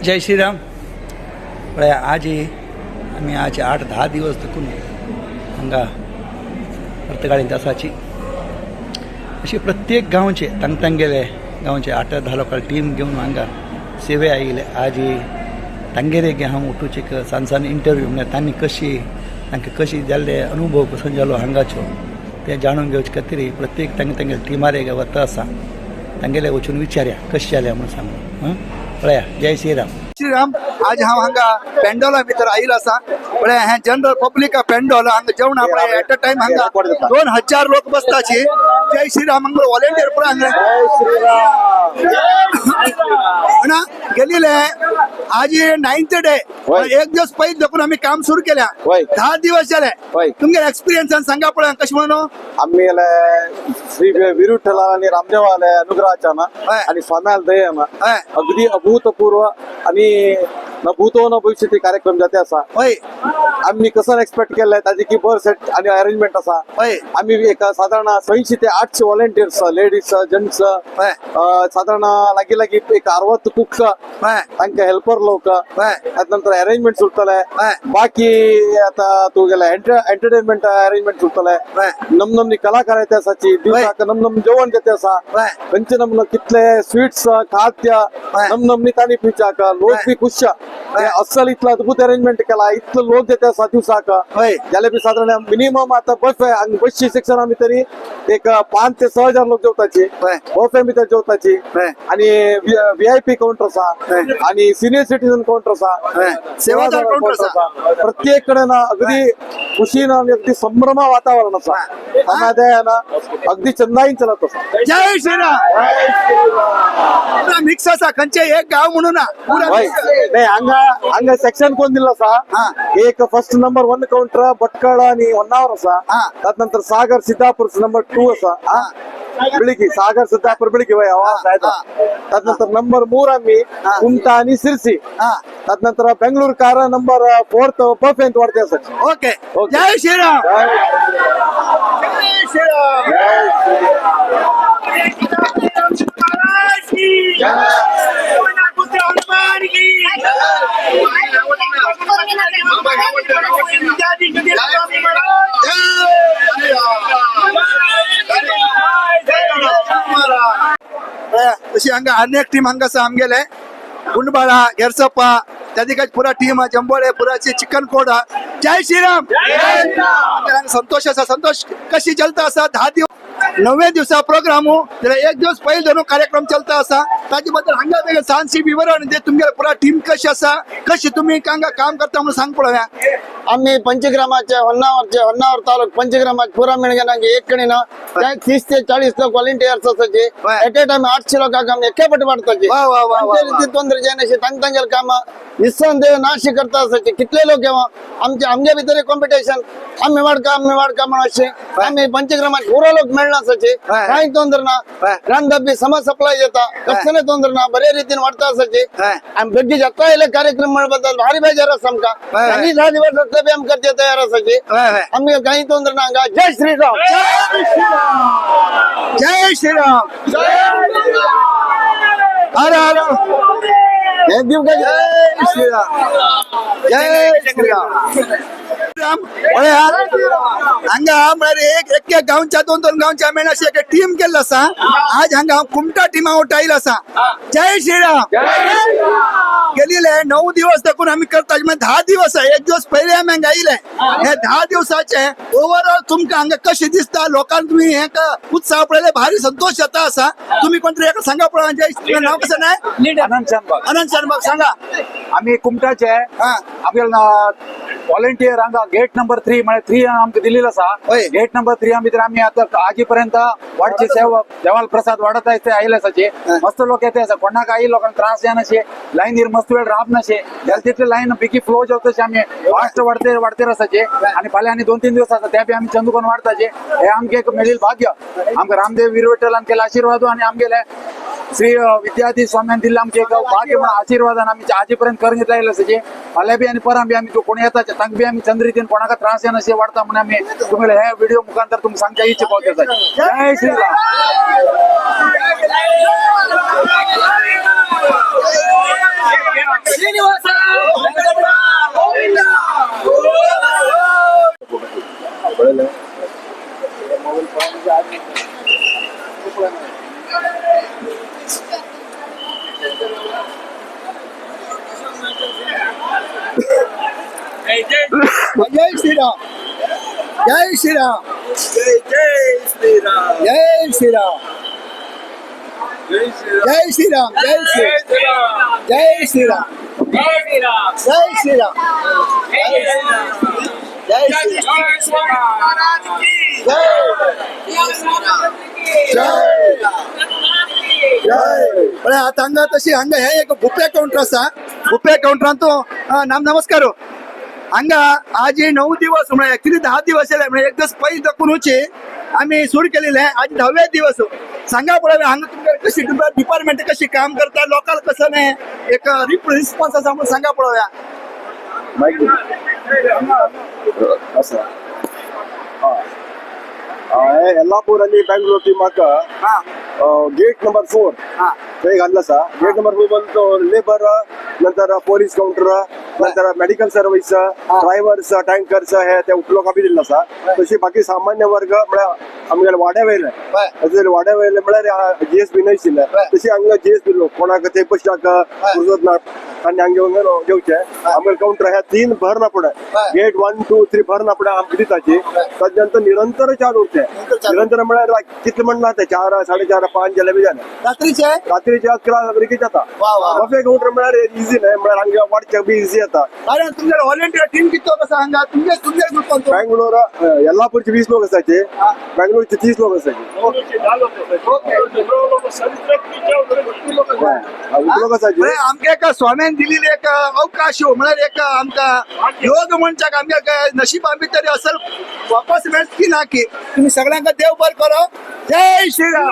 जय श्रीराम. आज आम्ही आज 8-10 दिवस तकून हांगा प्रत्येकाळी तासाची अशी प्रत्येक गांवचे तांगेले गांवचे 8-10 लोकां टीम घेवन हांगा सेवे आयिल्ले. आज तांगेरे गे हांव उठूचे सांसान इंटरव्यू म्हणजे तांणी तांकां कशी जाल्ले अनुभव कसो जालो हांगाच्यो ते जाणून घेवचे खातीर प्रत्येक तांगे टिमारे वता आसा तांगेले वचून विचारया कशें जालें म्हणून सांगून पळया. जय श्रीराम. श्रीराम. आज हांव हांगा पेंडॉला भितर आयिल्लो आसा. पळय हे जनरल पब्लिक पेंडॉल हांगा जेवणा पळय एट अ टायम हांगा 2000 लोक बसताचे. जय श्रीराम हांगा व्हॉलंटियर पुरो हांगा गेलेले. आज 9th डे. एक दिवस पयलीं देखून आमी काम सुरू केल्या. 10 दिवस जाले. तुमगे एक्सपिरियन्सान सांगा पळय कशें म्हणून. आम्ही श्री विरुठ्ठल आणि रामदेवाले अनुग्रहाच्या आणि स्वाम्याल दयेन अगदी अभूतपूर्व आणि न भूतो न भविष्यती कार्यक्रम जाते असा. आम्ही कसं एक्सपेक्ट केलंय ताजी की बर सेट आणि अरेंजमेंट असा. आम्ही एक साधारण 600 ते 800 व्हॉलंटियर्स लेडीज जेंट्स साधारण लागी एक 60 कुक्स तांकां हेल्पर लोक त्यानंतर अरेंजमेंट उरतले. बाकी आता तू गेला एंटरटेनमेंट अरेंजमेंट उरतले. नमनमनी कलाकार येते असाची दिवसाक नमनम जेवण देते असा. खंयचे नमन कितले स्वीट्स खाद्य नमनमनी तांणी पिवच्याक लोक बी खुश अस्सल इतलं अद्भुत अरेंजमेंट केला. इतलं लोक देते असा दिवसाक जाल्यार बी साधारण मिनिमम आता बसची सेक्शन आम्ही तरी एक 5 ते 6,000 लोक जेवताची बफे भितर जेवताची. आणि VIP काउंटर असा आणि सिनियर सिटीजन काउंटर असा सेवादार काउंटर असा. प्रत्येक कडेन अगदी खुशीन आणि अगदी संभ्रम वातावरण असा. अगदी चंदाईन चलत असा. जय श्रीराम. मिक्स असा खंयचे एक गाव म्हणून हांगा सेक्शन कोण दिला असा. एक फर्स्ट नंबर 1 काउंटर भटकळ आणि होन्नावर असा. त्यानंतर सागर सिद्धापूर नंबर 2 असा. बिळगी सागर सिद्धापूर बिळगी त्यानंतर नंबर 3 आम्ही कुमटा आणि सिरसी. त्यानंतर बेंगळूर कार नंबर 4th बफेंत वाढते असा. ओके. जय श्रीराम. जय श्रीराम. तशी हांगा अनेक टीम हांगा आसा आमगेले गुंडबाळा गेरसप्पा त्या पुरा टीम जंबोळे पुराची चिकन कोडा. जय श्रीराम. संतोष असा. संतोष कशी चलता असा 10 दिवस 9व्या दिवसा प्रोग्राम जाल्यार एक दिवस पयलीं धरून कार्यक्रम चलता असा. ताजे बद्दल हांगा वेगळे सांसी विवरण दे. तुमगे पुरा टीम कशी असा कशी तुम्ही हांगा काम करता म्हणून सांग पळोवया. आम्ही पंचग्रामाचे होन्नावर तालुक पंचग्रामाचे पुरा मेळघेनांगे एक कडेन 30 ते 40 लोक व्हॉलंटियर्स असाचे. एट अ टाइम 800 लोकांक आमी एके फाटी वाडताचे. रीती तोंदरे जायनाशी तांगेल काम निस्संदेह नाशी करता असाचे. कितले लोक येवा आमच्या भितर कॉम्पिटिशन आम्ही वाडका म्हणून असे आम्ही पंचग्रामात पुरो लोक मेळना असाचे. काही तोंदर ना. रांधबी सम सप्लाय जाता कसले तोंदर ना. बरे रीतीन वाडता असाचे. आमी बेगी जाता येयले कार्यक्रम म्हणबद्दल भारी बेजार आसा आमकां. आनी 10 दिवस बी आमी करचे तयार असाचे. आमी काही तोंदर ना. जय श्रीराम. जय श्रीराम. हर हर. जय श्रीराम. जय श्रीराम. हांगा म्हळ्यार एक गांवच्या 2-2 गांवच्या मेळून अशी एक टीम केल्लो आसा. आज हांगा कुमटा टिमा वांगडा आयिल्लो आसा. जय श्रीराम. गेलेले 9 दिवस देखून आम्ही करता. 10 दिवस एक दिवस पहिले आम्ही हांगा आयिल्ले. हे 10 दिवसाचे ओवरऑल तुमकां हांगा कशें दिसता लोकांक तुम्ही हे उत्साह पळयले भारी संतोष जाता असा. तुम्ही कोणतरी एक सांगा पळोवया. जय नाव कसं नाही. अनंत शर्मा सांगा. आम्ही कुमटाचे आपल्याला व्हॉलंटियर हांगा गेट नंबर 3 म्हणजे 3 आमकां दिलेलो आसा. गेट नंबर 3 भितर आम्ही आता आजीपर्यंत वाडचे सेवा देवाल प्रसाद वाडत आयले आसाचे. मस्त लोक येते आसा. कोणाक आई लोकांक त्रास जायनाशे. लायनीर मस्त वेळ रावप नाशे. जाल्यार तितले लायन बेगी फ्लो जावतशे आमी फास्ट वाडते आसाचे. आणि फाल्यां आनी 2-3 दिवस आसा ते बी आमी चंदुकन वाडताचे. हे आमगे एक मेळिल्लें भाग्य. आमकां रामदेव विरवट्टलान केला आशीर्वाद आणि आमगेले श्री विद्यार्थी स्वाम्यान दिल्ले आमचे एक भाग्य म्हणून आशीर्वादान आमी आजीपर्यंत करून घेतला येयले आसाचे. फाल्यां बी आनी परम बी आमी कोणी येता तांकां बी आमी चंद्र रितीन कोणाक त्रास जायनाशे वाडता म्हणून आमी तुमगे हे व्हिडिओ मुखांतर तुमकां सांगच्या इच्छा पावता. जय श्रीराम. जय श्रीराम जय श्रीराम जय श्रीराम जय श्रीराम जय श्रीराम जय श्रीराम जय श्रीराम जय श्रीराम जय जय आता हांगा तशी हांगा हे एक बुफे काउंटर आसा बुफे काउंटरांतू नाम नमस्कार हांगा आज 9 दिवस म्हणजे ऍक्च्युली 10 दिवस जाले म्हणजे एक दिवस पयलीं दाखवूनची आम्ही सुरू केलेले आज 10वे दिवस सांगा पळय हांगा तुमकां कशी डिपार्टमेंट कशी काम करता लोकल कसं नाही एक रिस्पॉन्स आसा म्हणून सांगा पळोवया यल्लापूर आणि बेंगलोर ती म्हाका गेट नंबर 4 थंय घातला आसा गेट नंबर 4 तो लेबर नंतर पोलीस काउंटर नंतर मेडिकल सर्व्हिस ड्रायव्हर्स टँकर्स हे ते उपलोक बी दिल्लो आसा तशी बाकी सामान्य वर्ग म्हळ्यार आमगेले वाड्या वयले वाड्या वयले म्हळ्यार जीएसबी न्हय आशिल्ले तशी हांगा जीएसबी लोक कोणाक ते पयशाक उजत ना आनी हांगे घेवचे आमगे काउंटर हे 3 भरना फुडें गेट 1, 2, 3 भरना फुडें आमकां दिताची ताजे निरंतर चालू उरते निरंतर म्हळ्यार कितले म्हणना ते 4, 4:30, 5 जाले बी जाले रात्रीचे 11 वरेगी जाता बफे काउंटर म्हळ्यार इजी न्हय म्हळ्यार हांगा वाडच्याक बी इजी जाता कारण तुमचे व्हॉलंटियर टीम कितलो कसं हांगा तुमचे ग्रुप कोणतो बेंगलोर यल्लापूरचे 20 लोक आसाचे बेंगलोरचे 30 लोक आसाचे लोक आसाचे आमकां एका स्वाम्यान दिलेली एक अवकाश म्हळ्यार एक आमकां योग मनशाक आमच्या नशिबा भितर असल वापस मेळत की ना की तुम्ही सगळ्यांका देव बरें करो जय श्रीराम